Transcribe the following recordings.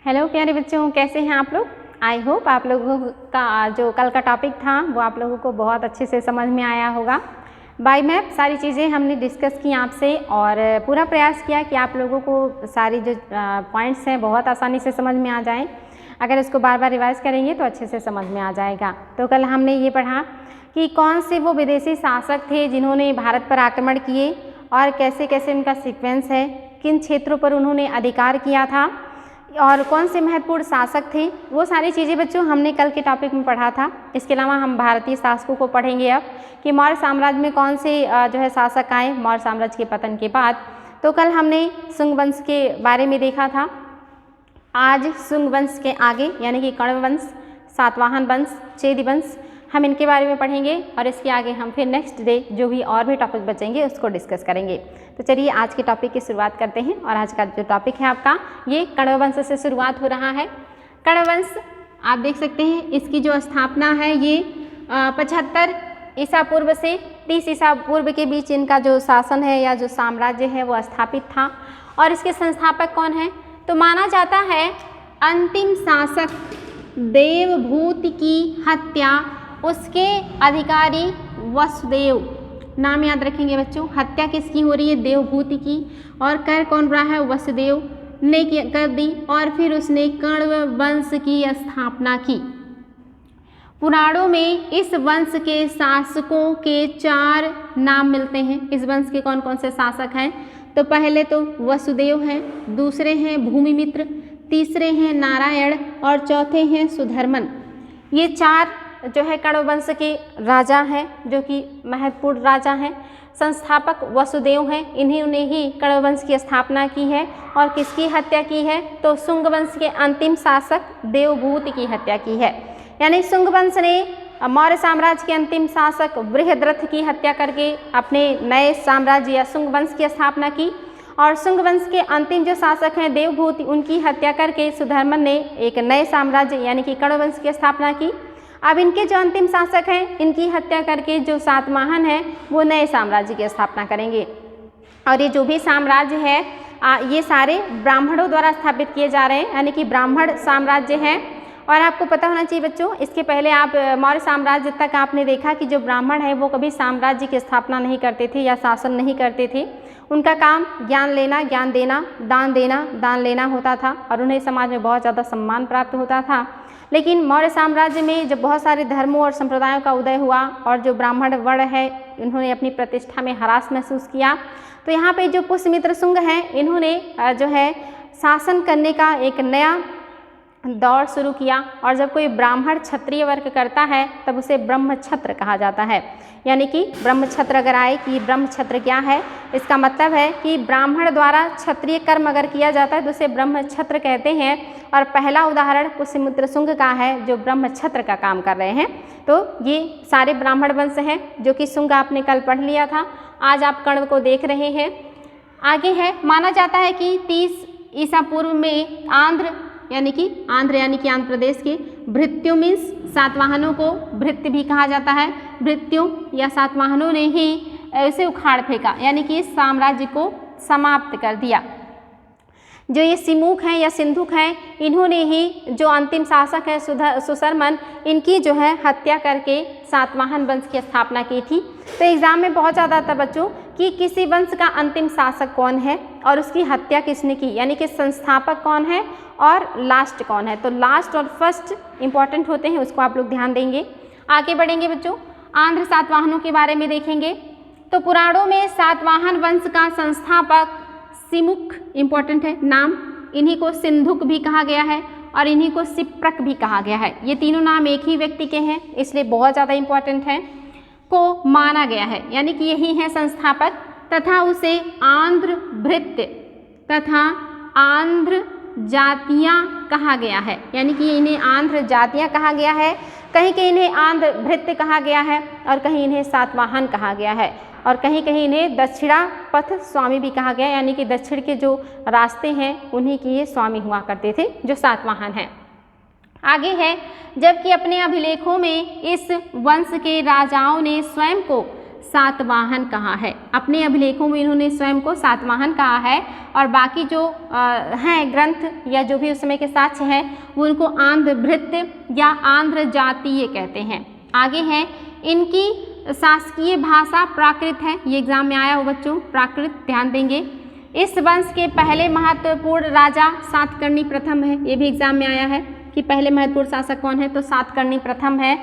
Hello प्यारे बच्चों, कैसे हैं आप लोग। आई होप आप लोगों का जो कल का टॉपिक था वो आप लोगों को बहुत अच्छे से समझ में आया होगा। बाय मैप सारी चीज़ें हमने डिस्कस की आपसे और पूरा प्रयास किया कि आप लोगों को सारी जो पॉइंट्स हैं बहुत आसानी से समझ में आ जाएं। अगर इसको बार बार रिवाइज करेंगे तो अच्छे से समझ में आ जाएगा। तो कल हमने ये पढ़ा कि कौन से वो विदेशी शासक थे जिन्होंने भारत पर आक्रमण किए और कैसे कैसे उनका सीक्वेंस है, किन क्षेत्रों पर उन्होंने अधिकार किया था और कौन से महत्वपूर्ण शासक थे। वो सारी चीज़ें बच्चों हमने कल के टॉपिक में पढ़ा था। इसके अलावा हम भारतीय शासकों को पढ़ेंगे अब कि मौर्य साम्राज्य में कौन से जो है शासक आए मौर्य साम्राज्य के पतन के बाद। तो कल हमने शुंग वंश के बारे में देखा था। आज शुंग वंश के आगे यानी कि कण्व वंश, सातवाहन वंश, चेदी वंश, हम इनके बारे में पढ़ेंगे और इसके आगे हम फिर नेक्स्ट डे जो भी और भी टॉपिक बचेंगे उसको डिस्कस करेंगे। तो चलिए आज के टॉपिक की शुरुआत करते हैं और आज का जो टॉपिक है आपका ये कण्व वंश से शुरुआत हो रहा है। कण्व वंश आप देख सकते हैं, इसकी जो स्थापना है ये 75 ईसा पूर्व से 30 ईसा पूर्व के बीच इनका जो शासन है या जो साम्राज्य है वो स्थापित था। और इसके संस्थापक कौन है तो माना जाता है अंतिम शासक देवभूति की हत्या उसके अधिकारी वसुदेव। नाम याद रखेंगे बच्चों, हत्या किसकी हो रही है देवभूति की और कर कौन रहा है वसुदेव ने कर दी और फिर उसने कण्व वंश की स्थापना की। पुराणों में इस वंश के शासकों के 4 नाम मिलते हैं। इस वंश के कौन कौन से शासक हैं तो पहले तो वसुदेव हैं, दूसरे हैं भूमिमित्र, तीसरे हैं नारायण और चौथे हैं सुधर्मन। ये 4 जो है कण्व वंश के राजा हैं जो कि महत्वपूर्ण राजा हैं। संस्थापक वसुदेव हैं, इन्होंने ही कण्व वंश की स्थापना की है और किसकी हत्या की है तो शुंग वंश के अंतिम शासक देवभूति की हत्या की है। यानी शुंग वंश ने मौर्य साम्राज्य के अंतिम शासक बृहद्रथ की हत्या करके अपने नए साम्राज्य या शुंग वंश की स्थापना की और शुंग वंश के अंतिम जो शासक हैं देवभूति उनकी हत्या करके सुधर्मन ने एक नए साम्राज्य यानी कि कण्व वंश की स्थापना की। अब इनके जो अंतिम शासक हैं इनकी हत्या करके जो सातवाहन हैं वो नए साम्राज्य की स्थापना करेंगे। और ये जो भी साम्राज्य है ये सारे ब्राह्मणों द्वारा स्थापित किए जा रहे हैं यानी कि ब्राह्मण साम्राज्य है। और आपको पता होना चाहिए बच्चों, इसके पहले आप मौर्य साम्राज्य तक आपने देखा कि जो ब्राह्मण है वो कभी साम्राज्य की स्थापना नहीं करते थे या शासन नहीं करते थे। उनका काम ज्ञान लेना, ज्ञान देना, दान लेना होता था और उन्हें समाज में बहुत ज़्यादा सम्मान प्राप्त होता था। लेकिन मौर्य साम्राज्य में जब बहुत सारे धर्मों और संप्रदायों का उदय हुआ और जो ब्राह्मण वर्ण है इन्होंने अपनी प्रतिष्ठा में ह्रास महसूस किया तो यहाँ पे जो पुष्यमित्र शुंग हैं इन्होंने जो है शासन करने का एक नया दौर शुरू किया। और जब कोई ब्राह्मण क्षत्रिय वर्ग करता है तब उसे ब्रह्मक्षत्र कहा जाता है। यानी कि ब्रह्मक्षत्र अगर आए कि ब्रह्मक्षत्र क्या है, इसका मतलब है कि ब्राह्मण द्वारा क्षत्रिय कर्म अगर किया जाता है तो उसे ब्रह्मक्षत्र कहते हैं। और पहला उदाहरण पुष्यमित्र शुंग का है जो ब्रह्मक्षत्र का काम कर रहे हैं। तो ये सारे ब्राह्मण वंश हैं जो कि शुंग आपने कल पढ़ लिया था, आज आप कण्व को देख रहे हैं। आगे है माना जाता है कि 30 ईसा पूर्व में आंध्र यानी कि आंध्र प्रदेश के भृत्यों मीन्स सातवाहनों को भृत्य भी कहा जाता है। भृत्यों या सातवाहनों ने ही इसे उखाड़ फेंका यानी कि इस साम्राज्य को समाप्त कर दिया। जो ये सिमुख हैं या सिंधुक हैं इन्होंने ही जो अंतिम शासक है सुधर्मन इनकी जो है हत्या करके सातवाहन वंश की स्थापना की थी। तो एग्जाम में बहुत ज़्यादा था बच्चों कि किसी वंश का अंतिम शासक कौन है और उसकी हत्या किसने की यानी कि संस्थापक कौन है और लास्ट कौन है। तो लास्ट और फर्स्ट इंपॉर्टेंट होते हैं, उसको आप लोग ध्यान देंगे। आगे बढ़ेंगे बच्चों, आंध्र सातवाहनों के बारे में देखेंगे। तो पुराणों में सातवाहन वंश का संस्थापक सिमुख इंपॉर्टेंट है नाम, इन्हीं को सिंधुक भी कहा गया है और इन्हीं को सिप्रक भी कहा गया है। ये तीनों नाम एक ही व्यक्ति के हैं इसलिए बहुत ज़्यादा इंपॉर्टेंट हैं। को माना गया है यानी कि यही है संस्थापक तथा उसे आंध्र भृत्य तथा आंध्र जातियाँ कहा गया है। यानी कि इन्हें आंध्र जातियाँ कहा गया है, कहीं कहीं इन्हें आंध्र भृत्य कहा गया है और कहीं इन्हें सातवाहन कहा गया है और कहीं कहीं इन्हें दक्षिणा पथ स्वामी भी कहा गया। यानी कि दक्षिण के जो रास्ते हैं उन्हीं की ये स्वामी हुआ करते थे जो सातवाहन हैं। आगे है जबकि अपने अभिलेखों में इस वंश के राजाओं ने स्वयं को सातवाहन कहा है। अपने अभिलेखों में इन्होंने स्वयं को सातवाहन कहा है और बाकी जो हैं ग्रंथ या जो भी उस समय के साक्ष्य हैं वो उनको आंध्र भृत्य या आंध्र जातीय कहते हैं। आगे है इनकी शासकीय भाषा प्राकृत है। ये एग्जाम में आया हो बच्चों, प्राकृत ध्यान देंगे। इस वंश के पहले महत्वपूर्ण राजा सातकर्णी प्रथम है। ये भी एग्जाम में आया है कि पहले महत्वपूर्ण शासक कौन है, तो सातकर्णी प्रथम है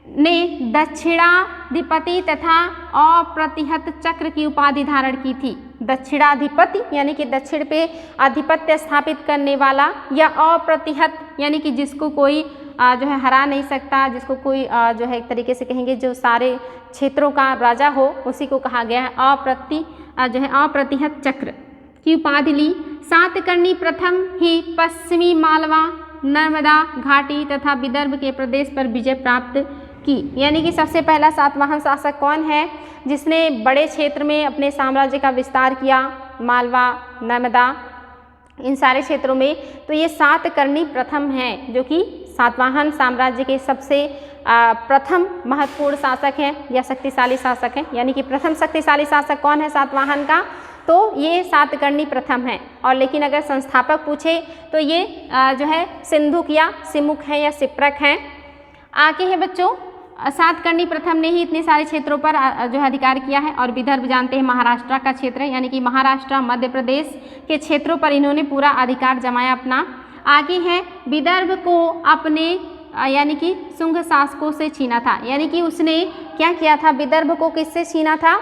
ने दक्षिणाधिपति तथा अप्रतिहत चक्र की उपाधि धारण की थी। दक्षिणाधिपति यानी कि दक्षिण पे आधिपत्य स्थापित करने वाला, या अप्रतिहत यानी कि जिसको कोई जो है हरा नहीं सकता, जिसको कोई जो है एक तरीके से कहेंगे जो सारे क्षेत्रों का राजा हो, उसी को कहा गया है अप्रतिहत चक्र की उपाधि ली। सातकर्णी प्रथम ही पश्चिमी मालवा, नर्मदा घाटी तथा विदर्भ के प्रदेश पर विजय प्राप्त की। यानी कि सबसे पहला सातवाहन शासक कौन है जिसने बड़े क्षेत्र में अपने साम्राज्य का विस्तार किया, मालवा, नर्मदा, इन सारे क्षेत्रों में, तो ये सातकर्णी प्रथम हैं जो कि सातवाहन साम्राज्य के सबसे प्रथम महत्वपूर्ण शासक हैं या शक्तिशाली शासक हैं। यानी कि प्रथम शक्तिशाली शासक कौन है सातवाहन का, तो ये सातकर्णी प्रथम है। और लेकिन अगर संस्थापक पूछे तो ये जो है सिंधुक या सिमुक है या सिप्रक हैं। आगे है बच्चों, सातकर्णी प्रथम ने ही इतने सारे क्षेत्रों पर जो है अधिकार किया है। और विदर्भ जानते हैं महाराष्ट्र का क्षेत्र है, यानी कि महाराष्ट्र मध्य प्रदेश के क्षेत्रों पर इन्होंने पूरा अधिकार जमाया अपना। आगे है विदर्भ को अपने यानी कि शुंग शासकों से छीना था। यानी कि उसने क्या किया था, विदर्भ को किससे छीना था,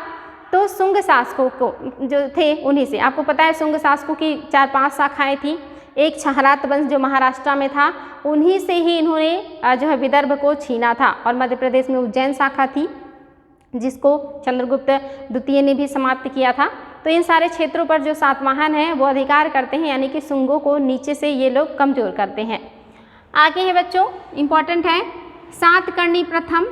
तो शुंग शासकों को जो थे उन्हीं से। आपको पता है शुंग शासकों की 4-5 शाखाएं थी। एक छहरात वंश जो महाराष्ट्र में था, उन्हीं से ही इन्होंने जो है विदर्भ को छीना था। और मध्य प्रदेश में उज्जैन शाखा थी जिसको चंद्रगुप्त द्वितीय ने भी समाप्त किया था। तो इन सारे क्षेत्रों पर जो सातवाहन हैं वो अधिकार करते हैं, यानी कि शुंगों को नीचे से ये लोग कमजोर करते हैं। आगे है बच्चों, इम्पॉर्टेंट है, सातकर्णी प्रथम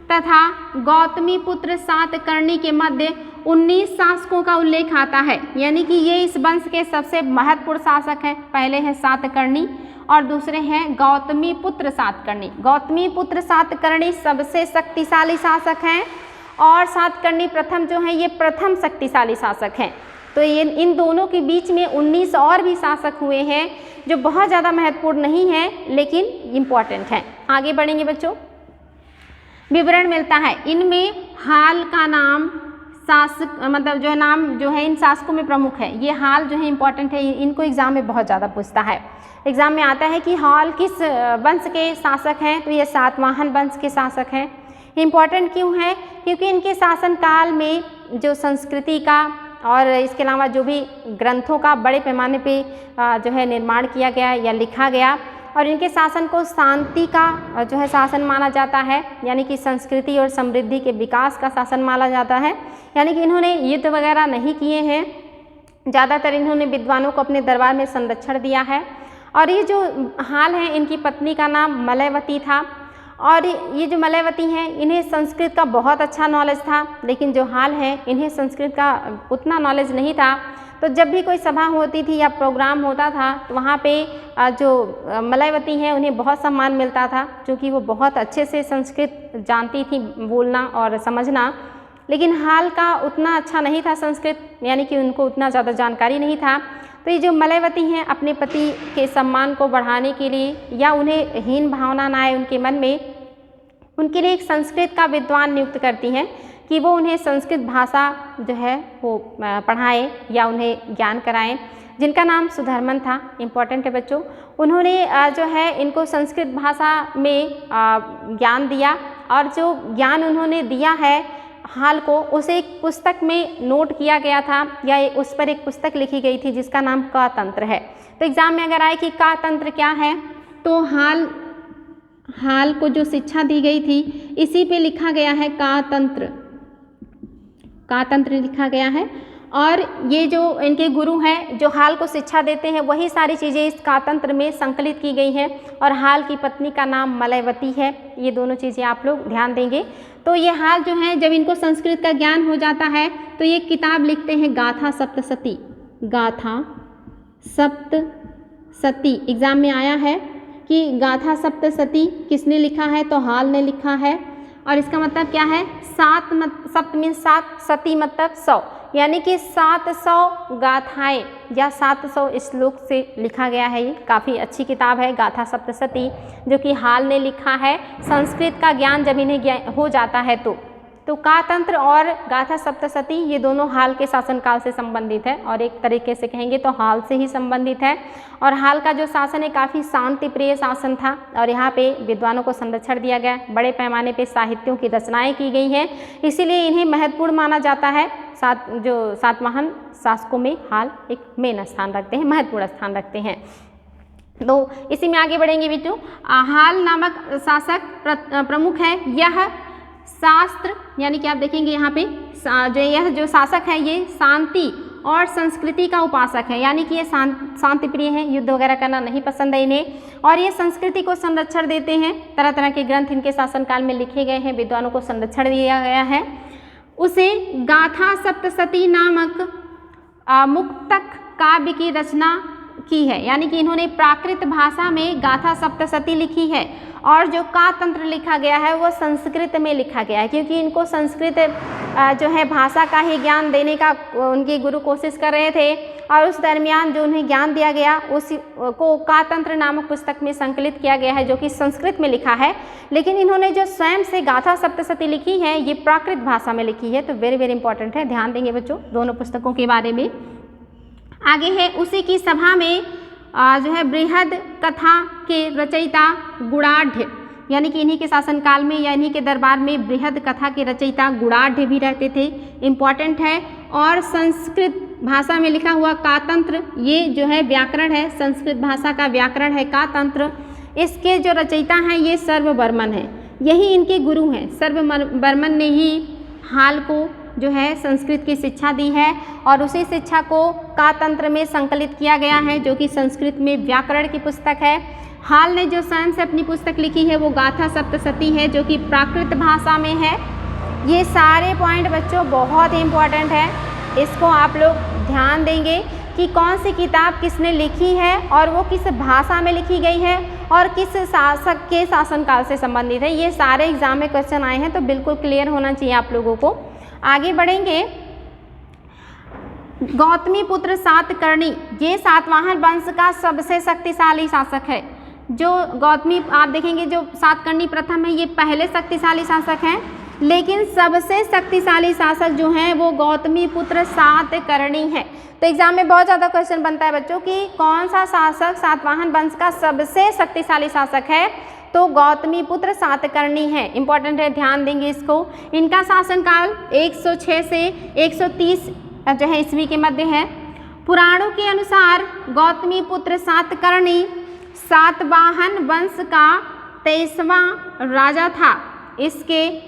तथा गौतमी पुत्र सातकर्णी के मध्य 19 शासकों का उल्लेख आता है। यानी कि ये इस वंश के सबसे महत्वपूर्ण शासक हैं। पहले है सातकर्णी और दूसरे हैं गौतमी पुत्र सातकर्णी। गौतमी पुत्र सातकर्णी सबसे शक्तिशाली शासक हैं और सातकर्णी प्रथम जो हैं ये प्रथम शक्तिशाली शासक हैं। तो ये इन दोनों के बीच में 19 और भी शासक हुए हैं जो बहुत ज़्यादा महत्वपूर्ण नहीं हैं लेकिन इम्पॉर्टेंट हैं। आगे बढ़ेंगे बच्चों, विवरण मिलता है इनमें हाल का नाम शासक मतलब जो है नाम जो है इन शासकों में प्रमुख है। ये हाल जो है इम्पॉर्टेंट है, इनको एग्जाम में बहुत ज़्यादा पूछता है। एग्जाम में आता है कि हाल किस वंश के शासक हैं, तो ये सातवाहन वंश के शासक हैं। इम्पॉर्टेंट क्यों है, क्योंकि इनके शासनकाल में जो संस्कृति का और इसके अलावा जो भी ग्रंथों का बड़े पैमाने पे जो है निर्माण किया गया या लिखा गया, और इनके शासन को शांति का जो है शासन माना जाता है, यानी कि संस्कृति और समृद्धि के विकास का शासन माना जाता है। यानी कि इन्होंने युद्ध वगैरह नहीं किए हैं, ज़्यादातर इन्होंने विद्वानों को अपने दरबार में संरक्षण दिया है। और ये जो हाल हैं इनकी पत्नी का नाम मलयवती था, और ये जो मलयवती हैं इन्हें संस्कृत का बहुत अच्छा नॉलेज था, लेकिन जो हाल हैं इन्हें संस्कृत का उतना नॉलेज नहीं था। तो जब भी कोई सभा होती थी या प्रोग्राम होता था तो वहाँ पे जो मलयवती हैं उन्हें बहुत सम्मान मिलता था, क्योंकि वो बहुत अच्छे से संस्कृत जानती थी बोलना और समझना। लेकिन हाल का उतना अच्छा नहीं था संस्कृत, यानी कि उनको उतना ज़्यादा जानकारी नहीं था। तो ये जो मलयवती हैं अपने पति के सम्मान को बढ़ाने के लिए या उन्हें हीन भावना ना आए उनके मन में, उनके लिए एक संस्कृत का विद्वान नियुक्त करती हैं कि वो उन्हें संस्कृत भाषा जो है वो पढ़ाएं या उन्हें ज्ञान कराएं, जिनका नाम सुधर्मन था। इम्पॉर्टेंट है बच्चों, उन्होंने जो है इनको संस्कृत भाषा में ज्ञान दिया, और जो ज्ञान उन्होंने दिया है हाल को उसे एक पुस्तक में नोट किया गया था, या उस पर एक पुस्तक लिखी गई थी जिसका नाम का तंत्र है। तो एग्जाम में अगर आए कि का तंत्र क्या है, तो हाल को जो शिक्षा दी गई थी इसी पे लिखा गया है का तंत्र लिखा गया है। और ये जो इनके गुरु हैं जो हाल को शिक्षा देते हैं वही सारी चीज़ें इस का तंत्र में संकलित की गई हैं, और हाल की पत्नी का नाम मलयवती है। ये दोनों चीज़ें आप लोग ध्यान देंगे। तो ये हाल जो हैं जब इनको संस्कृत का ज्ञान हो जाता है तो ये किताब लिखते हैं गाथा सप्तशती। गाथा सप्तशती एग्जाम में आया है कि गाथा सप्तशती किसने लिखा है, तो हाल ने लिखा है। और इसका मतलब क्या है, सप्त मीन्स 7, सती मतलब 100, यानी कि 700 गाथाएं या 700 श्लोक से लिखा गया है। ये काफ़ी अच्छी किताब है गाथा सप्तशती, जो कि हाल ने लिखा है। संस्कृत का ज्ञान जब इन्हें हो जाता है तो कातंत्र और गाथा सप्तशती ये दोनों हाल के शासनकाल से संबंधित है, और एक तरीके से कहेंगे तो हाल से ही संबंधित है। और हाल का जो शासन है काफ़ी शांति प्रिय शासन था, और यहाँ पे विद्वानों को संरक्षण दिया गया, बड़े पैमाने पे साहित्यों की रचनाएं की गई हैं, इसीलिए इन्हें महत्वपूर्ण माना जाता है। जो सातवाहन शासकों में हाल एक मेन स्थान रखते हैं, महत्वपूर्ण स्थान रखते हैं। तो इसी में आगे बढ़ेंगे बेटू। हाल नामक शासक प्रमुख है। यह शास्त्र यानी कि आप देखेंगे यहाँ पे यह जो शासक है ये शांति और संस्कृति का उपासक है, यानी कि ये शांति प्रिय हैं, युद्ध वगैरह करना नहीं पसंद है इन्हें, और ये संस्कृति को संरक्षण देते हैं। तरह तरह के ग्रंथ इनके शासनकाल में लिखे गए हैं, विद्वानों को संरक्षण दिया गया है। उसे गाथा सप्तशती नामक मुक्तक काव्य की रचना की है, यानी कि इन्होंने प्राकृत भाषा में गाथा सप्तशती लिखी है, और जो कातंत्र लिखा गया है वो संस्कृत में लिखा गया है, क्योंकि इनको संस्कृत जो है भाषा का ही ज्ञान देने का उनके गुरु कोशिश कर रहे थे, और उस दरमियान जो उन्हें ज्ञान दिया गया उस को कातंत्र नामक पुस्तक में संकलित किया गया है, जो कि संस्कृत में लिखा है। लेकिन इन्होंने जो स्वयं से गाथा सप्तशती लिखी है ये प्राकृत भाषा में लिखी है, तो वेरी वेरी इंपॉर्टेंट है, ध्यान देंगे बच्चों दोनों पुस्तकों के बारे में। आगे है, उसी की सभा में जो है बृहद कथा के रचयिता गुणाढ़, यानी कि इन्हीं के शासनकाल में या इन्हीं के दरबार में बृहद कथा के रचयिता गुणाढ़ भी रहते थे, इम्पॉर्टेंट है। और संस्कृत भाषा में लिखा हुआ कातंत्र, ये जो है व्याकरण है, संस्कृत भाषा का व्याकरण है कातंत्र। इसके जो रचयिता हैं ये सर्ववर्मन है, यही इनके गुरु हैं। सर्ववर्मन ने ही हाल को जो है संस्कृत की शिक्षा दी है, और उसी शिक्षा को कातंत्र में संकलित किया गया है, जो कि संस्कृत में व्याकरण की पुस्तक है। हाल ने जो स्वयं से अपनी पुस्तक लिखी है वो गाथा सप्तशती है, जो कि प्राकृत भाषा में है। ये सारे पॉइंट बच्चों बहुत ही इम्पोर्टेंट है, इसको आप लोग ध्यान देंगे कि कौन सी किताब किसने लिखी है और वो किस भाषा में लिखी गई है और किस शासक के शासनकाल से संबंधित है। ये सारे एग्जाम में क्वेश्चन आए हैं, तो बिल्कुल क्लियर होना चाहिए आप लोगों को। आगे बढ़ेंगे, गौतमी पुत्र सातकर्णी ये सातवाहन वंश का सबसे शक्तिशाली शासक है। जो गौतमी आप देखेंगे जो सातकर्णी प्रथम है ये पहले शक्तिशाली शासक हैं, लेकिन सबसे शक्तिशाली शासक जो हैं वो गौतमी पुत्र सातकर्णी है। तो एग्जाम में बहुत ज़्यादा क्वेश्चन बनता है बच्चों कि कौन सा शासक सातवाहन वंश का सबसे शक्तिशाली शासक है, तो गौतमी पुत्र सातकर्णी है, इंपॉर्टेंट है, ध्यान देंगे इसको। इनका शासनकाल 106 से 130 जो है ईस्वी के मध्य है। पुराणों के अनुसार गौतमी पुत्र सातकर्णी सातवाहन वंश का 23वां राजा था। इसने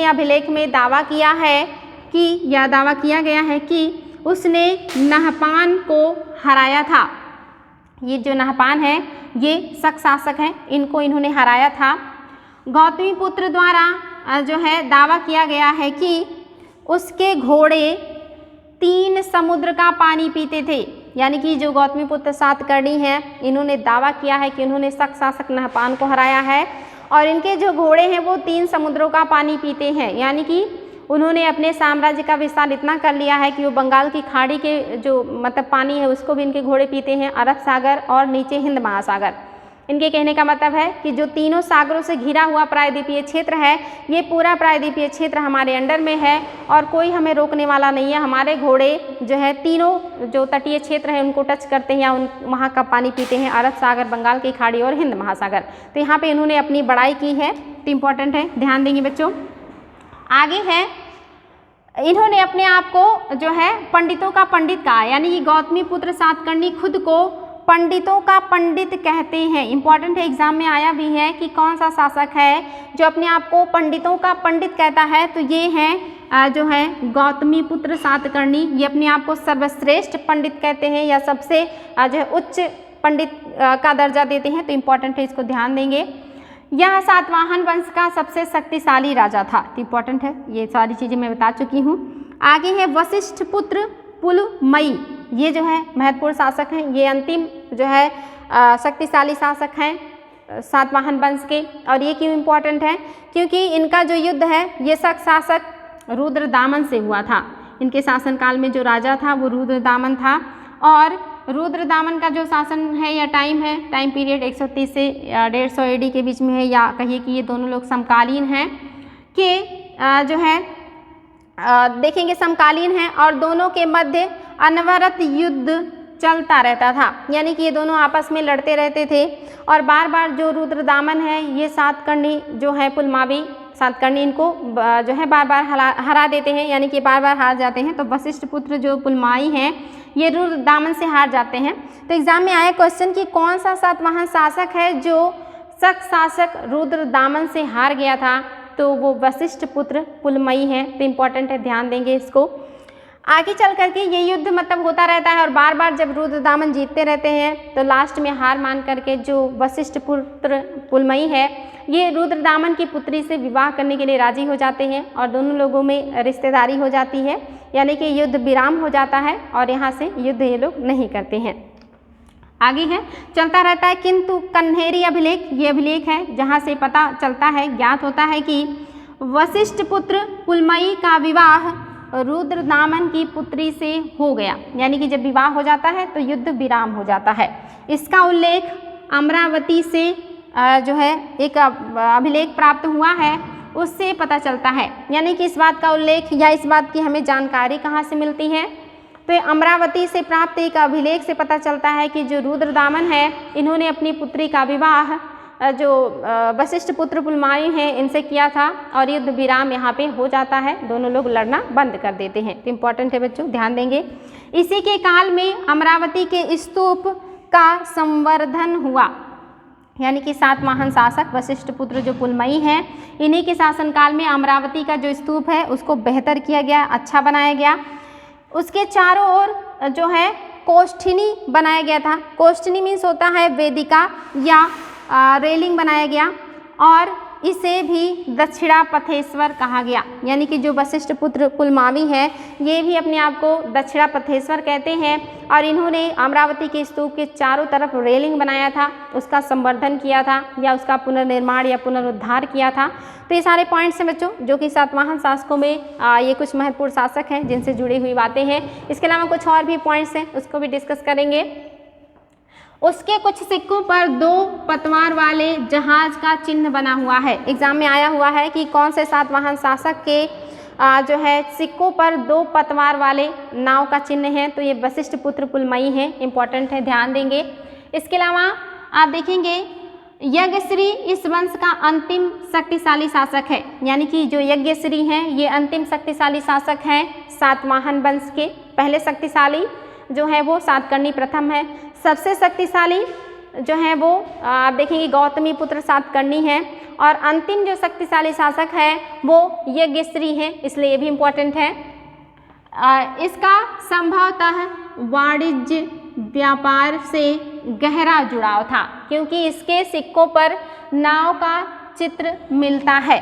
अभिलेख में दावा किया है कि यह दावा किया गया है कि उसने नहपान को हराया था। ये जो नहपान है ये शक शासक हैं, इनको इन्होंने हराया था। गौतमी पुत्र द्वारा जो है दावा किया गया है कि उसके घोड़े 3 समुद्र का पानी पीते थे, यानी कि जो गौतमी पुत्र सातकर्णी हैं इन्होंने दावा किया है कि उन्होंने शक शासक नहपान को हराया है, और इनके जो घोड़े हैं वो 3 समुद्रों का पानी पीते हैं, यानी कि उन्होंने अपने साम्राज्य का विस्तार इतना कर लिया है कि वो बंगाल की खाड़ी के जो मतलब पानी है उसको भी इनके घोड़े पीते हैं, अरब सागर और नीचे हिंद महासागर। इनके कहने का मतलब है कि जो तीनों सागरों से घिरा हुआ प्रायद्वीपीय क्षेत्र है ये पूरा प्रायद्वीपीय क्षेत्र हमारे अंडर में है और कोई हमें रोकने वाला नहीं है। हमारे घोड़े जो है तीनों जो तटीय क्षेत्र है उनको टच करते हैं या वहाँ का पानी पीते हैं, अरब सागर, बंगाल की खाड़ी और हिंद महासागर। तो यहाँ पे इन्होंने अपनी बड़ाई की है, तो इम्पॉर्टेंट है, ध्यान देंगे बच्चों। आगे है, इन्होंने अपने आप को जो है पंडितों का पंडित कहा, यानी कि गौतमी पुत्र सातकर्णी खुद को पंडितों का पंडित कहते हैं। इंपॉर्टेंट है, एग्जाम में आया भी है कि कौन सा शासक है जो अपने आप को पंडितों का पंडित कहता है, तो ये हैं जो है गौतमी पुत्र सातकर्णी। ये अपने आप को सर्वश्रेष्ठ पंडित कहते हैं या सबसे जो है उच्च पंडित का दर्जा देते हैं, तो इम्पॉर्टेंट है, इसको ध्यान देंगे। यह सातवाहन वंश का सबसे शक्तिशाली राजा था, तो इम्पॉर्टेंट है, ये सारी चीज़ें मैं बता चुकी हूँ। आगे है वशिष्ठ पुत्र पुलमयी, ये जो है महत्वपूर्ण शासक हैं, ये अंतिम जो है शक्तिशाली शासक हैं। सातवाहन वंश के। और ये क्यों इम्पोर्टेंट है? क्योंकि इनका जो युद्ध है ये शक शासक रुद्रदामन से हुआ था। इनके शासनकाल में जो राजा था वो रुद्रदामन था। और रुद्रदामन का जो शासन है या टाइम पीरियड 130 से 150 AD के बीच में है, या कहिए कि ये दोनों लोग समकालीन हैं कि जो है देखेंगे समकालीन हैं, और दोनों के मध्य अनवरत युद्ध चलता रहता था। यानी कि ये दोनों आपस में लड़ते रहते थे, और बार बार जो रुद्रदामन है ये सातकर्णी जो है पुलमावी सातकर्णी इनको जो है बार बार हरा देते हैं, यानी कि बार बार हार जाते हैं। तो वशिष्ठ पुत्र जो पुलमाई हैं ये रुद्रदामन से हार जाते हैं। तो एग्जाम में आया क्वेश्चन कि कौन सा सातवाहन शासक है जो शक शासक रुद्रदामन से हार गया था? तो वो वशिष्ठ पुत्र पुलमई है। तो इम्पॉर्टेंट है, ध्यान देंगे इसको। आगे चल करके ये युद्ध मतलब होता रहता है, और बार बार जब रुद्रदामन जीतते रहते हैं तो लास्ट में हार मान करके जो वशिष्ठ पुत्र पुलमई है ये रुद्रदामन की पुत्री से विवाह करने के लिए राजी हो जाते हैं, और दोनों लोगों में रिश्तेदारी हो जाती है, यानी कि युद्ध विराम हो जाता है, और यहाँ से युद्ध ये लोग नहीं करते हैं। आगे है चलता रहता है। किंतु कन्हेरी अभिलेख, ये अभिलेख है जहाँ से पता चलता है, ज्ञात होता है कि वशिष्ठ पुत्र पुलमई का विवाह रुद्रदामन की पुत्री से हो गया। यानी कि जब विवाह हो जाता है तो युद्ध विराम हो जाता है। इसका उल्लेख अमरावती से जो है एक अभिलेख प्राप्त हुआ है, उससे पता चलता है। यानी कि इस बात का उल्लेख या इस बात की हमें जानकारी कहाँ से मिलती है? तो अमरावती से प्राप्त एक अभिलेख से पता चलता है कि जो रुद्रदामन है इन्होंने अपनी पुत्री का विवाह जो वशिष्ठ पुत्र पुलमाई हैं इनसे किया था, और युद्ध विराम यहाँ पे हो जाता है, दोनों लोग लड़ना बंद कर देते हैं। तो इम्पॉर्टेंट है बच्चों, ध्यान देंगे। इसी के काल में अमरावती के स्तूप का संवर्धन हुआ। यानी कि सातवाहन शासक वशिष्ठ पुत्र जो पुलमई हैं इन्हीं के शासनकाल में अमरावती का जो स्तूप है उसको बेहतर किया गया, अच्छा बनाया गया। उसके चारों ओर जो है कोष्ठिनी बनाया गया था। कोष्ठिनी मीन्स होता है वेदिका या रेलिंग बनाया गया, और इसे भी दक्षिणा पथेश्वर कहा गया। यानी कि जो वशिष्ठ पुत्र पुलमावी है ये भी अपने आप को दक्षिणा पथेश्वर कहते हैं, और इन्होंने अमरावती के स्तूप के चारों तरफ रेलिंग बनाया था, उसका संवर्धन किया था, या उसका पुनर्निर्माण या पुनरुद्धार किया था। तो ये सारे पॉइंट्स हैं बच्चों जो कि सातवाहन शासकों में ये कुछ महत्वपूर्ण शासक हैं जिनसे जुड़ी हुई बातें हैं। इसके अलावा कुछ और भी पॉइंट्स हैं, उसको भी डिस्कस करेंगे। उसके कुछ सिक्कों पर 2 पतवार वाले जहाज का चिन्ह बना हुआ है। एग्जाम में आया हुआ है कि कौन से सातवाहन शासक के जो है सिक्कों पर 2 पतवार वाले नाव का चिन्ह है? तो ये वशिष्ठ पुत्र पुलमई है। इंपॉर्टेंट है, ध्यान देंगे। इसके अलावा आप देखेंगे यज्ञश्री इस वंश का अंतिम शक्तिशाली शासक है। यानी कि जो यज्ञश्री हैं ये अंतिम शक्तिशाली शासक हैं सातवाहन वंश के। पहले शक्तिशाली जो है वो सातकर्णी प्रथम है। सबसे शक्तिशाली जो है वो आप देखेंगे गौतमी पुत्र सातकर्णी हैं, और अंतिम जो शक्तिशाली शासक है वो यज्ञश्री है, इसलिए ये भी इम्पोर्टेंट है। इसका संभवतः वाणिज्य व्यापार से गहरा जुड़ाव था, क्योंकि इसके सिक्कों पर नाव का चित्र मिलता है।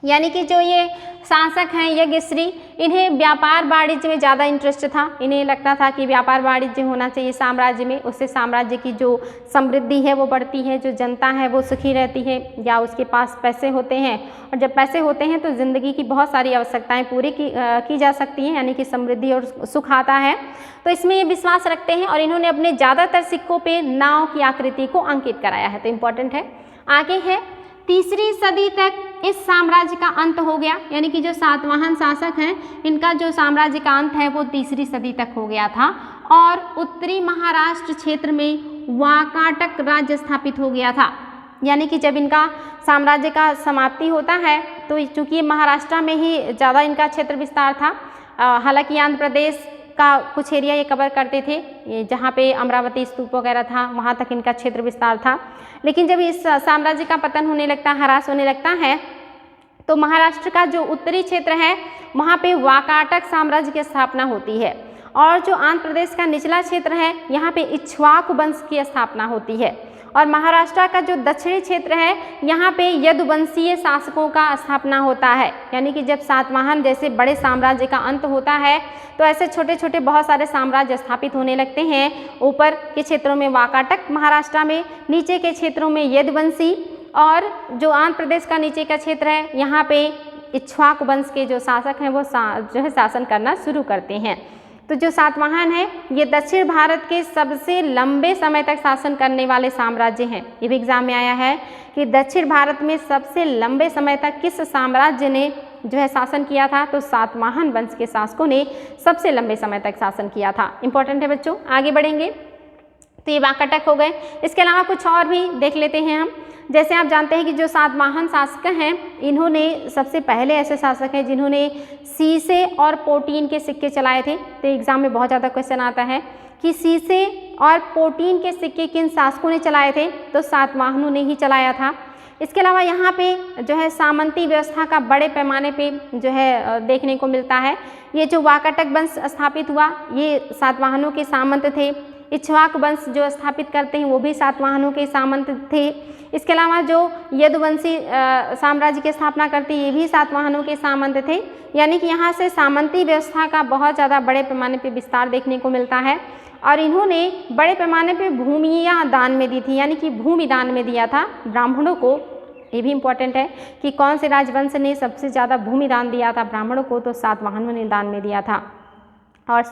यानी कि जो ये शासक हैं यज्ञश्री, इन्हें व्यापार वाणिज्य में ज़्यादा इंटरेस्ट था। इन्हें लगता था कि व्यापार वाणिज्य होना चाहिए साम्राज्य में, उससे साम्राज्य की जो समृद्धि है वो बढ़ती है, जो जनता है वो सुखी रहती है, या उसके पास पैसे होते हैं, और जब पैसे होते हैं तो ज़िंदगी की बहुत सारी आवश्यकताएं पूरी की जा सकती हैं, यानी कि समृद्धि और सुख आता है। तो इसमें ये विश्वास रखते हैं, और इन्होंने अपने ज़्यादातर सिक्कों पर नाव की आकृति को अंकित कराया है। तो इम्पॉर्टेंट है। आगे है 3री सदी तक इस साम्राज्य का अंत हो गया। यानी कि जो सातवाहन शासक हैं इनका जो साम्राज्य का अंत है वो 3री सदी तक हो गया था, और उत्तरी महाराष्ट्र क्षेत्र में वाकाटक राज्य स्थापित हो गया था। यानी कि जब इनका साम्राज्य का समाप्ति होता है तो चूँकि महाराष्ट्र में ही ज़्यादा इनका क्षेत्र विस्तार था, हालांकि आंध्र प्रदेश का कुछ एरिया ये कवर करते थे, ये जहाँ पे अमरावती स्तूप वगैरह था वहाँ तक इनका क्षेत्र विस्तार था। लेकिन जब इस साम्राज्य का पतन होने लगता है, ह्रास होने लगता है, तो महाराष्ट्र का जो उत्तरी क्षेत्र है वहाँ पे वाकाटक साम्राज्य की स्थापना होती है, और जो आंध्र प्रदेश का निचला क्षेत्र है यहाँ पे इक्ष्वाकु वंश की स्थापना होती है। और महाराष्ट्र का जो दक्षिणी क्षेत्र है यहाँ पे यदुवंशीय शासकों का स्थापना होता है, यानी कि जब सातवाहन जैसे बड़े साम्राज्य का अंत होता है तो ऐसे छोटे छोटे बहुत सारे साम्राज्य स्थापित होने लगते हैं। ऊपर के क्षेत्रों में वाकाटक महाराष्ट्र में, नीचे के क्षेत्रों में यदुवंशी, और जो आंध्र प्रदेश का नीचे का क्षेत्र है यहाँ पे इक्ष्वाकु वंश के जो शासक हैं वो जो है शासन करना शुरू करते हैं। तो जो सातवाहन है ये दक्षिण भारत के सबसे लंबे समय तक शासन करने वाले साम्राज्य हैं। ये भी एग्जाम में आया है कि दक्षिण भारत में सबसे लंबे समय तक किस साम्राज्य ने जो है शासन किया था, तो सातवाहन वंश के शासकों ने सबसे लंबे समय तक शासन किया था। इंपॉर्टेंट है बच्चों। आगे बढ़ेंगे तो ये वाकाटक हो गए। इसके अलावा कुछ और भी देख लेते हैं हम। जैसे आप जानते हैं कि जो सातवाहन शासक हैं इन्होंने सबसे पहले ऐसे शासक हैं जिन्होंने सीसे और पोटीन के सिक्के चलाए थे। तो एग्जाम में बहुत ज़्यादा क्वेश्चन आता है कि सीसे और पोटीन के सिक्के किन शासकों ने चलाए थे, तो सातवाहनों ने ही चलाया था। इसके अलावा यहाँ पे जो है सामंती व्यवस्था का बड़े पैमाने पे जो है देखने को मिलता है। ये जो वाकाटक वंश स्थापित हुआ ये सातवाहनों के सामंत थे। इक्ष्वाकु वंश जो स्थापित करते हैं वो भी सातवाहनों के सामंत थे। इसके अलावा जो यदुवंशी साम्राज्य की स्थापना करते ये भी सातवाहनों के सामंत थे। यानी कि यहाँ से सामंती व्यवस्था का बहुत ज़्यादा बड़े पैमाने पे विस्तार देखने को मिलता है। और इन्होंने बड़े पैमाने पे भूमियाँ दान में दी थी, यानी कि भूमि दान में दिया था ब्राह्मणों को। ये भी इम्पोर्टेंट है कि कौन से राजवंश ने सबसे ज़्यादा भूमि दान दिया था ब्राह्मणों को, तो सातवाहनों ने दान में दिया था। और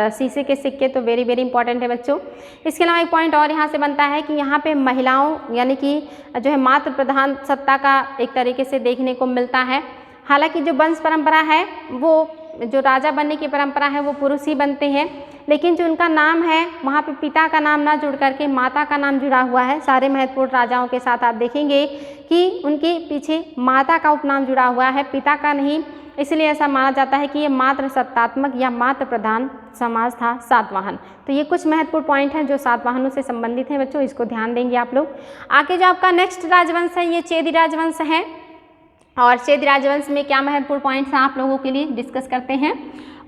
शीशे के सिक्के तो वेरी वेरी इंपॉर्टेंट है बच्चों। इसके अलावा एक पॉइंट और यहाँ से बनता है कि यहाँ पे महिलाओं यानी कि जो है मातृ प्रधान सत्ता का एक तरीके से देखने को मिलता है। हालांकि जो वंश परंपरा है वो जो राजा बनने की परंपरा है वो पुरुष ही बनते हैं, लेकिन जो उनका नाम है वहाँ पे पिता का नाम ना जुड़ करके माता का नाम जुड़ा हुआ है। सारे महत्वपूर्ण राजाओं के साथ आप देखेंगे कि उनके पीछे माता का उपनाम जुड़ा हुआ है, पिता का नहीं। इसलिए ऐसा माना जाता है कि ये मातृ सत्तात्मक या मातृ प्रधान समाज था सातवाहन। तो ये कुछ महत्वपूर्ण पॉइंट हैं जो सातवाहनों से संबंधित हैं बच्चों, इसको ध्यान देंगे आप लोग। आगे जो आपका नेक्स्ट राजवंश है ये चेदी राजवंश है। और चेदी राजवंश में क्या महत्वपूर्ण पॉइंट्स हैं आप लोगों के लिए डिस्कस करते हैं।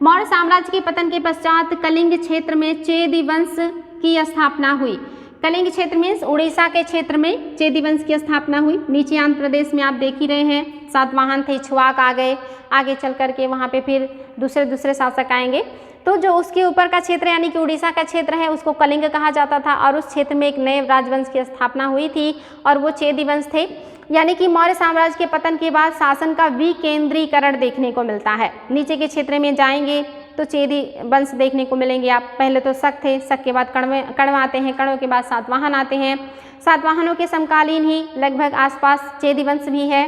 मौर्य साम्राज्य के पतन के पश्चात कलिंग क्षेत्र में चेदी वंश की स्थापना हुई। कलिंग क्षेत्र मीन्स उड़ीसा के क्षेत्र में चेदी वंश की स्थापना हुई। नीचे आंध्र प्रदेश में आप देख ही रहे हैं सातवाहन थे, इक्ष्वाक आ गए, आगे चल करके वहाँ पे फिर दूसरे शासक आएंगे। तो जो उसके ऊपर का क्षेत्र यानी कि उड़ीसा का क्षेत्र है उसको कलिंग कहा जाता था और उस क्षेत्र में एक नए राजवंश की स्थापना हुई थी और वो चेदी वंश थे। यानी कि मौर्य साम्राज्य के पतन के बाद शासन का विकेंद्रीकरण देखने को मिलता है। नीचे के क्षेत्र में जाएंगे तो चेदी वंश देखने को मिलेंगे आप। पहले तो शक थे, शक के बाद कण्व आते हैं, कण्व के बाद सातवाहन आते हैं। सातवाहनों के समकालीन ही लगभग आसपास चेदी वंश भी है।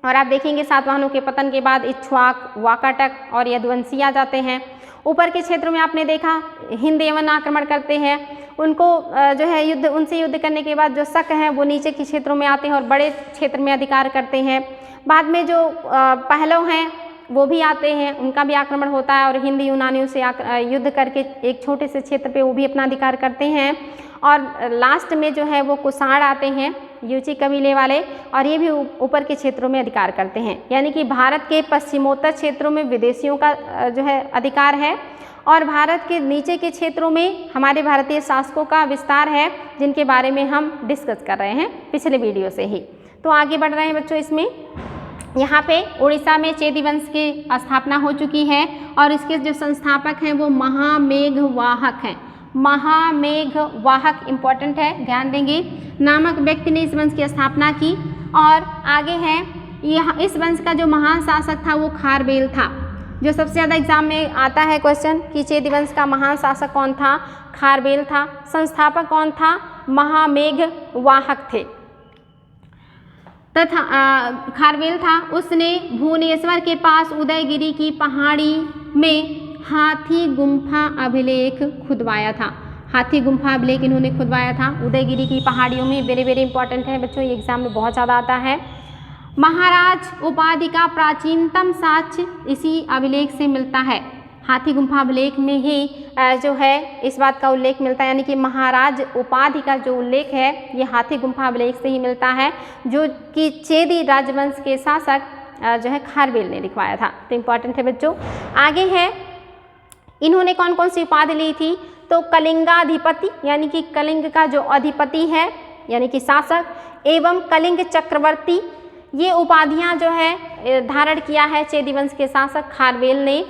और आप देखेंगे सातवाहनों के पतन के बाद इक्ष्वाक, वाकाटक और यदुवंशी आ जाते हैं। ऊपर के क्षेत्रों में आपने देखा हिंद यवन आक्रमण करते हैं, उनको जो है उनसे युद्ध करने के बाद जो शक हैं वो नीचे के क्षेत्रों में आते हैं और बड़े क्षेत्र में अधिकार करते हैं। बाद में जो पहलव हैं वो भी आते हैं, उनका भी आक्रमण होता है और हिंद यूनानियों से युद्ध करके एक छोटे से क्षेत्र पे वो भी अपना अधिकार करते हैं। और लास्ट में जो है वो कुषाण आते हैं, यूची कबीले वाले, और ये भी ऊपर के क्षेत्रों में अधिकार करते हैं। यानी कि भारत के पश्चिमोत्तर क्षेत्रों में विदेशियों का जो है अधिकार है और भारत के नीचे के क्षेत्रों में हमारे भारतीय शासकों का विस्तार है, जिनके बारे में हम डिस्कस कर रहे हैं पिछले वीडियो से ही। तो आगे बढ़ रहे हैं बच्चों। इसमें यहाँ पे उड़ीसा में चेदी वंश की स्थापना हो चुकी है और इसके जो संस्थापक हैं वो महामेघवाहक हैं। महामेघवाहक इम्पॉर्टेंट है, ध्यान देंगे, नामक व्यक्ति ने इस वंश की स्थापना की। और आगे है यह इस वंश का जो महान शासक था वो खारवेल था। जो सबसे ज़्यादा एग्जाम में आता है क्वेश्चन कि चेदी वंश का महान शासक कौन था, खारवेल था। संस्थापक कौन था, महामेघवाहक थे तथा खारवेल था। उसने भुवनेश्वर के पास उदयगिरी की पहाड़ी में हाथी गुम्फा अभिलेख खुदवाया था। हाथी गुम्फा अभिलेख इन्होंने खुदवाया था उदयगिरी की पहाड़ियों में। वेरी वेरी इंपॉर्टेंट है बच्चों, ये एग्जाम में बहुत ज़्यादा आता है। महाराज उपाधि का प्राचीनतम साक्ष्य इसी अभिलेख से मिलता है। हाथी गुम्फा अभिलेख में ही जो है इस बात का उल्लेख मिलता है, यानी कि महाराज उपाधि का जो उल्लेख है ये हाथी गुम्फा अभिलेख से ही मिलता है, जो कि चेदी राजवंश के शासक जो है खारवेल ने लिखवाया था। तो इम्पॉर्टेंट है बच्चों। आगे है इन्होंने कौन कौन सी उपाधि ली थी, तो कलिंगाधिपति, यानी कि कलिंग का जो अधिपति है यानी कि शासक, एवं कलिंग चक्रवर्ती, ये उपाधियां जो है धारण किया है चेदी वंश के शासक खारवेल ने।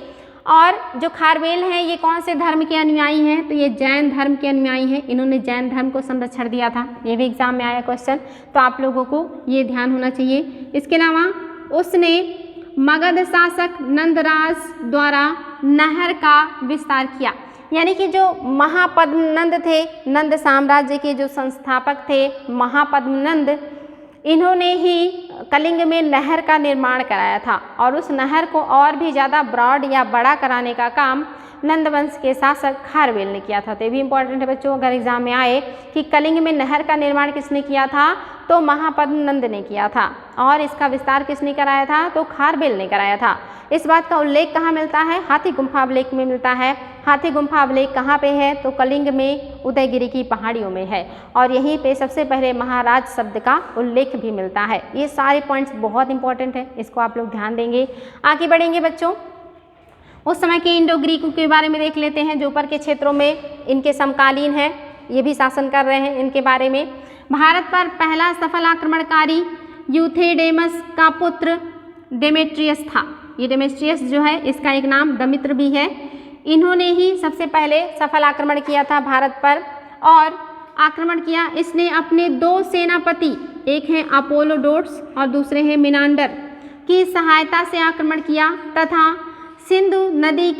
और जो खारवेल हैं ये कौन से धर्म के अनुयायी हैं, तो ये जैन धर्म के अनुयायी हैं। इन्होंने जैन धर्म को संरक्षण दिया था, ये भी एग्जाम में आया क्वेश्चन, तो आप लोगों को ये ध्यान होना चाहिए। इसके अलावा उसने मगध शासक नंदराज द्वारा नहर का विस्तार किया, यानी कि जो महापद्मनंद थे, नंद साम्राज्य के जो संस्थापक थे महापद्मनंद, इन्होंने ही कलिंग में नहर का निर्माण कराया था और उस नहर को और भी ज़्यादा ब्रॉड या बड़ा कराने का काम नंदवंश के शासक खारवेल ने किया था। तो ये भी इंपॉर्टेंट है बच्चों, अगर एग्जाम में आए कि कलिंग में नहर का निर्माण किसने किया था, तो महापद्मनंद ने किया था। और इसका विस्तार किसने कराया था, तो खारवेल ने कराया था। इस बात का उल्लेख कहाँ मिलता है, हाथी गुम्फा अभिलेख में मिलता है। हाथी गुम्फा अभिलेख कहाँ पे है, तो कलिंग में उदयगिरी की पहाड़ियों में है और यहीं पे सबसे पहले महाराज शब्द का उल्लेख भी मिलता है। ये सारे पॉइंट्स बहुत इंपॉर्टेंट है, इसको आप लोग ध्यान देंगे। आगे बढ़ेंगे बच्चों, उस समय के इंडो ग्रीकों के बारे में देख लेते हैं जो ऊपर के क्षेत्रों में इनके समकालीन हैं, ये भी शासन कर रहे हैं। इनके बारे में, भारत पर पहला सफल आक्रमणकारी यूथेडेमस का पुत्र डेमेट्रियस था। ये डेमेट्रियस जो है इसका एक नाम दमित्र भी है। इन्होंने ही सबसे पहले सफल आक्रमण किया था भारत पर और आक्रमण किया। इसने अपने 2 सेनापति, एक है अपोलोडोट्स और दूसरे हैं मिनांडर, की सहायता से आक्रमण किया तथा सिंधु नदी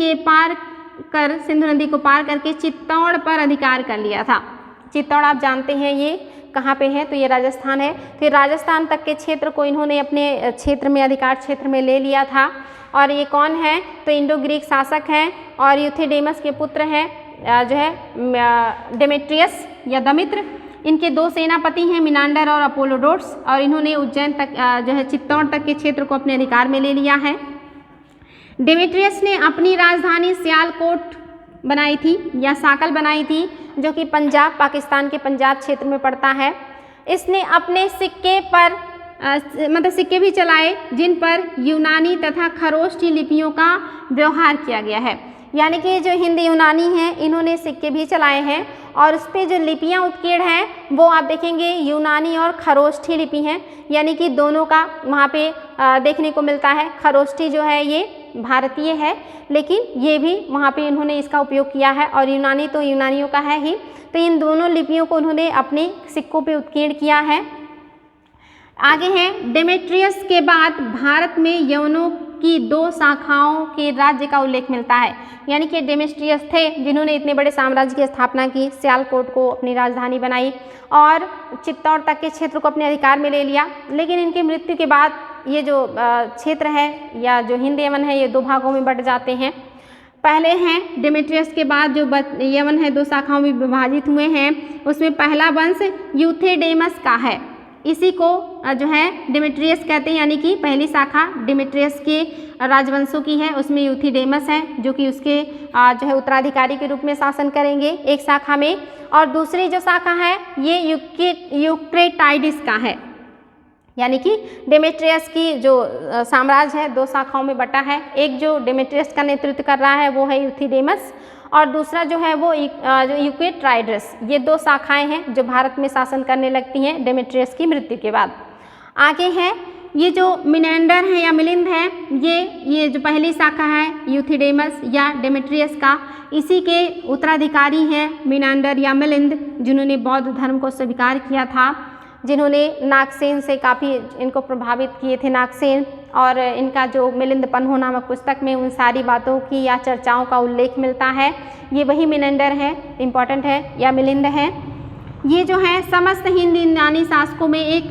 को पार करके चित्तौड़ पर अधिकार कर लिया था। चित्तौड़ आप जानते हैं ये कहाँ पे है, तो ये राजस्थान है। फिर राजस्थान तक के क्षेत्र को इन्होंने अपने क्षेत्र में, अधिकार क्षेत्र में ले लिया था। और ये कौन है, तो इंडो ग्रीक शासक हैं और यूथेडेमस के पुत्र हैं जो है डेमेट्रियस या दमित्र। इनके 2 सेनापति हैं मिनांडर और अपोलोडोट्स और इन्होंने उज्जैन तक जो है चित्तौड़ तक के क्षेत्र को अपने अधिकार में ले लिया है। डेमेट्रियस ने अपनी राजधानी सियालकोट बनाई थी या साकल बनाई थी, जो कि पंजाब, पाकिस्तान के पंजाब क्षेत्र में पड़ता है। इसने अपने सिक्के पर सिक्के भी चलाए जिन पर यूनानी तथा खरोष्ठी लिपियों का व्यवहार किया गया है, यानी कि जो हिंदी यूनानी हैं इन्होंने सिक्के भी चलाए हैं और उस पर जो लिपियाँ उत्कीर्ण हैं वो आप देखेंगे यूनानी और खरोष्ठी लिपि हैं, यानी कि दोनों का वहाँ पे देखने को मिलता है। खरोष्ठी जो है ये भारतीय है, लेकिन ये भी वहाँ पे इन्होंने इसका उपयोग किया है और यूनानी तो यूनानियों का है ही। तो इन दोनों लिपियों को उन्होंने अपने सिक्कों पे उत्कीर्ण किया है। आगे है, डेमेट्रियस के बाद भारत में यवनों की 2 शाखाओं के राज्य का उल्लेख मिलता है, यानी कि डेमेट्रियस थे जिन्होंने इतने बड़े साम्राज्य की स्थापना की, सियालकोट को अपनी राजधानी बनाई और चित्तौड़ तक के क्षेत्र को अपने अधिकार में ले लिया। लेकिन इनकी मृत्यु के बाद ये जो क्षेत्र है या जो हिंद यवन है ये 2 भागों में बंट जाते हैं। पहले हैं डेमेट्रियस के बाद जो यवन है 2 शाखाओं में विभाजित हुए हैं, उसमें पहला वंश यूथेडेमस का है, इसी को जो है डेमेट्रियस कहते हैं, यानी कि पहली शाखा डेमेट्रियस के राजवंशों की है, उसमें यूथेडेमस है जो कि उसके जो है उत्तराधिकारी के रूप में शासन करेंगे एक शाखा में। और दूसरी जो शाखा है ये यूक्रेटाइडिस का है, यानी कि डेमेट्रियस की जो साम्राज्य है 2 शाखाओं में बटा है। एक जो डेमेट्रियस का नेतृत्व कर रहा है वो है यूथेडेमस और दूसरा जो है वो जो यूक्रेटाइडिस। ये 2 शाखाएं हैं जो भारत में शासन करने लगती हैं डेमेट्रियस की मृत्यु के बाद। आगे है, ये जो मिनेंडर है या मिलिंद है, ये जो पहली शाखा है यूथेडेमस या डेमेट्रियस का, इसी के उत्तराधिकारी हैं मिनेंडर या मिलिंद, जिन्होंने बौद्ध धर्म को स्वीकार किया था, जिन्होंने नागसेन से काफ़ी इनको प्रभावित किए थे नागसेन। और इनका जो मिलिंद पन्हो नामक पुस्तक में उन सारी बातों की या चर्चाओं का उल्लेख मिलता है। ये वही मिनेंडर है, इम्पॉर्टेंट है, या मिलिंद है। ये जो है समस्त हिंद यूनानी शासकों में एक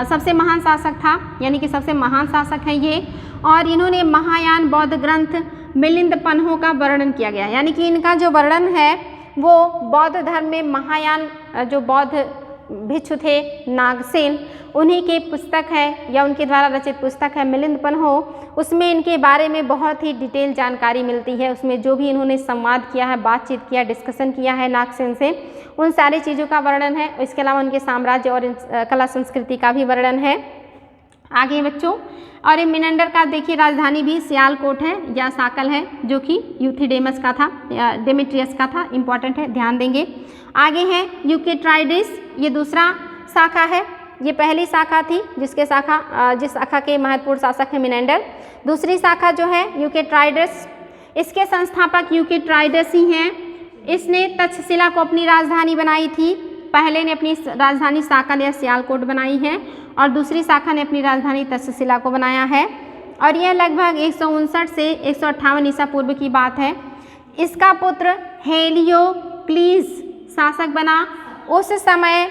सबसे महान शासक था, यानी कि सबसे महान शासक है ये। और इन्होंने महायान बौद्ध ग्रंथ मिलिंद पन्हो का वर्णन किया गया, यानी कि इनका जो वर्णन है वो बौद्ध धर्म में महायान जो बौद्ध भिक्षु थे नागसेन, उन्हीं की पुस्तक है या उनके द्वारा रचित पुस्तक है मिलिंद पन्हो। उसमें इनके बारे में बहुत ही डिटेल जानकारी मिलती है। उसमें जो भी इन्होंने संवाद किया है, बातचीत किया, डिस्कशन किया है नागसेन से, उन सारी चीज़ों का वर्णन है। इसके अलावा उनके साम्राज्य और कला संस्कृति का भी वर्णन है। आगे बच्चों, और ये मिनेंडर का देखिए राजधानी भी सियालकोट है या साकल है, जो कि यूथिडेमस का था, डेमेट्रियस का था, इंपॉर्टेंट है, ध्यान देंगे। आगे है यूकेट्राइडिस, ये दूसरा शाखा है, ये पहली शाखा थी जिस शाखा के महत्वपूर्ण शासक है मिनेंडर। दूसरी शाखा जो है यूकेट्राइडिस, इसके संस्थापक यूकेट्राइडिस ही हैं। इसने तक्षशिला को अपनी राजधानी बनाई थी। पहले ने अपनी राजधानी साकल या सियालकोट बनाई है और दूसरी शाखा ने अपनी राजधानी तक्षशिला को बनाया है। और यह लगभग 159 से 158 ईसा पूर्व की बात है। इसका पुत्र हेलियोक्लीज शासक बना। उस समय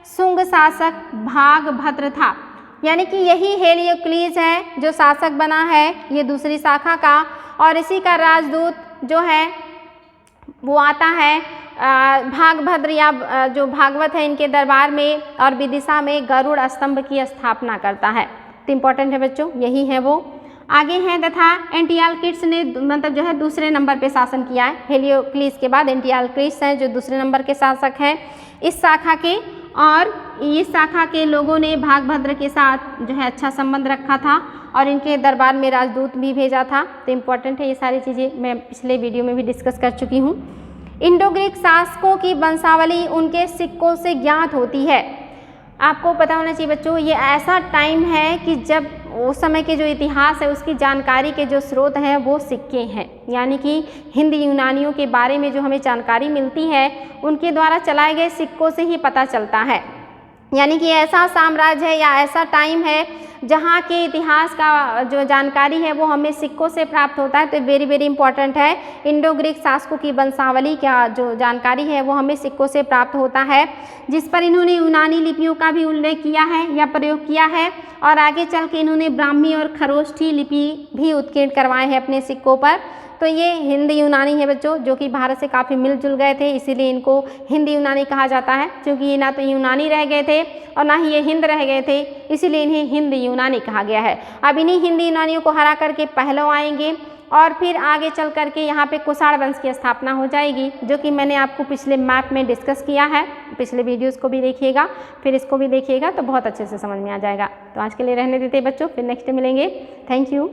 शुंग शासक भागभद्र था, यानी कि यही हेलियोक्लीज है जो शासक बना है, ये दूसरी शाखा का। और इसी का राजदूत जो है वो आता है भागभद्र या जो भागवत है इनके दरबार में, और विदिशा में गरुड़ स्तंभ की स्थापना करता है। तो इम्पोर्टेंट है बच्चों, यही है वो। आगे हैं तथा एंटियालकिड्स ने मतलब जो है दूसरे नंबर पे शासन किया है। हेलियोक्लीज के बाद एंटियालकिड्स हैं जो दूसरे नंबर के शासक हैं इस शाखा के। और इस शाखा के लोगों ने भागभद्र के साथ जो है अच्छा संबंध रखा था और इनके दरबार में राजदूत भी भेजा था। तो इम्पोर्टेंट है, ये सारी चीज़ें मैं पिछले वीडियो में भी डिस्कस कर चुकी हूँ। इंडो ग्रीक शासकों की वंशावली उनके सिक्कों से ज्ञात होती है। आपको पता होना चाहिए बच्चों, ये ऐसा टाइम है कि जब उस समय के जो इतिहास है उसकी जानकारी के जो स्रोत हैं वो सिक्के हैं, यानी कि हिंद यूनानियों के बारे में जो हमें जानकारी मिलती है उनके द्वारा चलाए गए सिक्कों से ही पता चलता है। यानी कि ऐसा साम्राज्य है या ऐसा टाइम है जहाँ के इतिहास का जो जानकारी है वो हमें सिक्कों से प्राप्त होता है। तो वेरी वेरी इंपॉर्टेंट है, इंडो ग्रीक शासकों की वंशावली का जो जानकारी है वो हमें सिक्कों से प्राप्त होता है, जिस पर इन्होंने यूनानी लिपियों का भी उल्लेख किया है या प्रयोग किया है। और आगे चल के इन्होंने ब्राह्मी और खरोष्ठी लिपि भी उत्कीर्ण करवाए हैं अपने सिक्कों पर। तो ये हिंद यूनानी है बच्चों, जो कि भारत से काफ़ी मिलजुल गए थे, इसीलिए इनको हिंद यूनानी कहा जाता है। क्योंकि ये ना तो यूनानी रह गए थे और ना ही ये हिंद रह गए थे, इसीलिए इन्हें हिंद यूनानी कहा गया है। अब इन्हीं हिंद यूनानियों को हरा करके पहलव आएंगे और फिर आगे चल करके यहाँ पे कुषाण वंश की स्थापना हो जाएगी, जो कि मैंने आपको पिछले मैप में डिस्कस किया है। पिछले वीडियोज़ को भी देखिएगा, फिर इसको भी देखिएगा, तो बहुत अच्छे से समझ में आ जाएगा। तो आज के लिए रहने देते बच्चों, फिर नेक्स्ट मिलेंगे। Thank you.